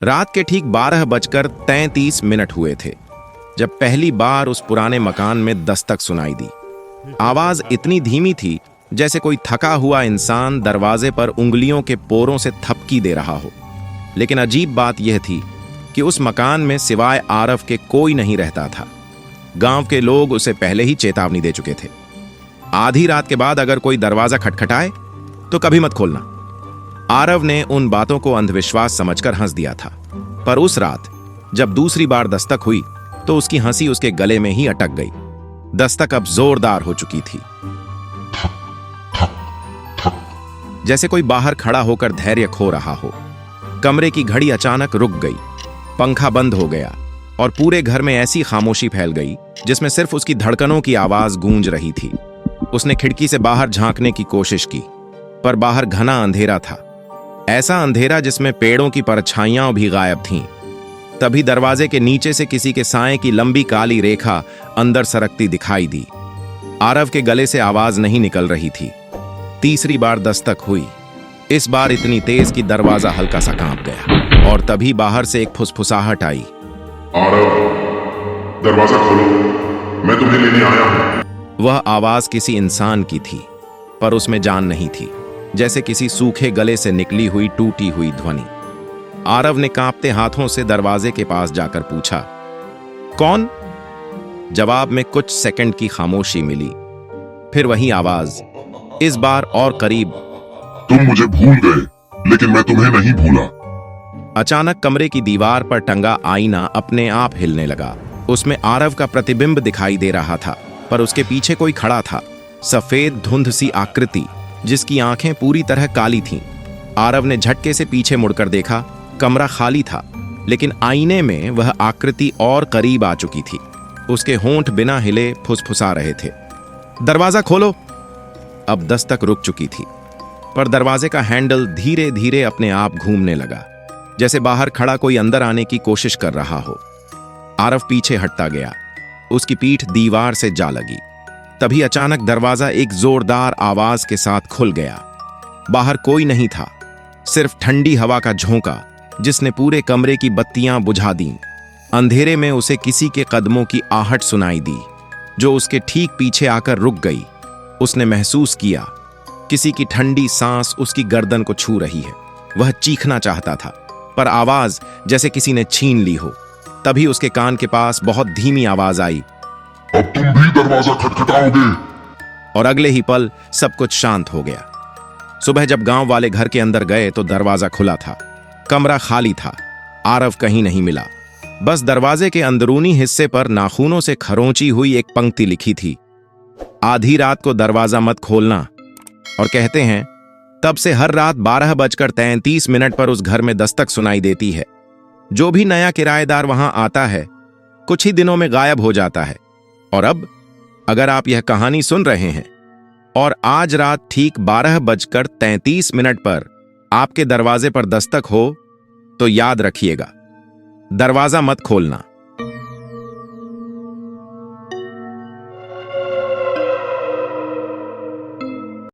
रात के ठीक 12:33 हुए थे जब पहली बार उस पुराने मकान में दस्तक सुनाई दी। आवाज इतनी धीमी थी जैसे कोई थका हुआ इंसान दरवाजे पर उंगलियों के पोरों से थपकी दे रहा हो। लेकिन अजीब बात यह थी कि उस मकान में सिवाय आरव के कोई नहीं रहता था। गांव के लोग उसे पहले ही चेतावनी दे चुके थे, आधी रात के बाद अगर कोई दरवाजा खटखटाए तो कभी मत खोलना। आरव ने उन बातों को अंधविश्वास समझकर हंस दिया था, पर उस रात जब दूसरी बार दस्तक हुई तो उसकी हंसी उसके गले में ही अटक गई। दस्तक अब जोरदार हो चुकी थी, जैसे कोई बाहर खड़ा होकर धैर्य खो रहा हो। कमरे की घड़ी अचानक रुक गई, पंखा बंद हो गया और पूरे घर में ऐसी खामोशी फैल गई जिसमें सिर्फ उसकी धड़कनों की आवाज गूंज रही थी। उसने खिड़की से बाहर झांकने की कोशिश की, पर बाहर घना अंधेरा था, ऐसा अंधेरा जिसमें पेड़ों की परछाइयां भी गायब थीं। तभी दरवाजे के नीचे से किसी के साए की लंबी काली रेखा अंदर सरकती दिखाई दी। आरव के गले से आवाज नहीं निकल रही थी। तीसरी बार दस्तक हुई, इस बार इतनी तेज कि दरवाजा हल्का सा कांप गया और तभी बाहर से एक फुसफुसाहट आई। आरव, दरवाजा खोलो, मैं तुम्हें लेने आया हूं। वह आवाज किसी इंसान की थी, पर उसमें जान नहीं थी, जैसे किसी सूखे गले से निकली हुई टूटी हुई ध्वनि। आरव ने कांपते हाथों से दरवाजे के पास जाकर पूछा, कौन? जवाब में कुछ सेकंड की खामोशी मिली, फिर वही आवाज, इस बार और करीब। तुम मुझे भूल गए, लेकिन मैं तुम्हें नहीं भूला। अचानक कमरे की दीवार पर टंगा आईना अपने आप हिलने लगा। उसमें आरव का प्रतिबिंब दिखाई दे रहा था, पर उसके पीछे कोई खड़ा था, सफेद धुंध सी आकृति जिसकी आंखें पूरी तरह काली थीं। आरव ने झटके से पीछे मुड़कर देखा, कमरा खाली था, लेकिन आईने में वह आकृति और करीब आ चुकी थी। उसके होंठ बिना हिले फुसफुसा रहे थे, दरवाजा खोलो। अब दस्तक रुक चुकी थी, पर दरवाजे का हैंडल धीरे धीरे अपने आप घूमने लगा, जैसे बाहर खड़ा कोई अंदर आने की कोशिश कर रहा हो। आरव पीछे हटता गया, उसकी पीठ दीवार से जा लगी। तभी अचानक दरवाजा एक जोरदार आवाज के साथ खुल गया। बाहर कोई नहीं था, सिर्फ ठंडी हवा का झोंका जिसने पूरे कमरे की बत्तियां बुझा दी। अंधेरे में उसे किसी के कदमों की आहट सुनाई दी, जो उसके ठीक पीछे आकर रुक गई। उसने महसूस किया किसी की ठंडी सांस उसकी गर्दन को छू रही है। वह चीखना चाहता था, पर आवाज जैसे किसी ने छीन ली हो। तभी उसके कान के पास बहुत धीमी आवाज आई, अब तुम भी दरवाजा खटखटाओगे। और अगले ही पल सब कुछ शांत हो गया। सुबह जब गांव वाले घर के अंदर गए तो दरवाजा खुला था, कमरा खाली था, आरव कहीं नहीं मिला। बस दरवाजे के अंदरूनी हिस्से पर नाखूनों से खरोंची हुई एक पंक्ति लिखी थी, आधी रात को दरवाजा मत खोलना। और कहते हैं तब से हर रात 12:33 पर उस घर में दस्तक सुनाई देती है। जो भी नया किराएदार वहां आता है कुछ ही दिनों में गायब हो जाता है। और अब अगर आप यह कहानी सुन रहे हैं और आज रात ठीक 12:33 पर आपके दरवाजे पर दस्तक हो, तो याद रखिएगा, दरवाजा मत खोलना,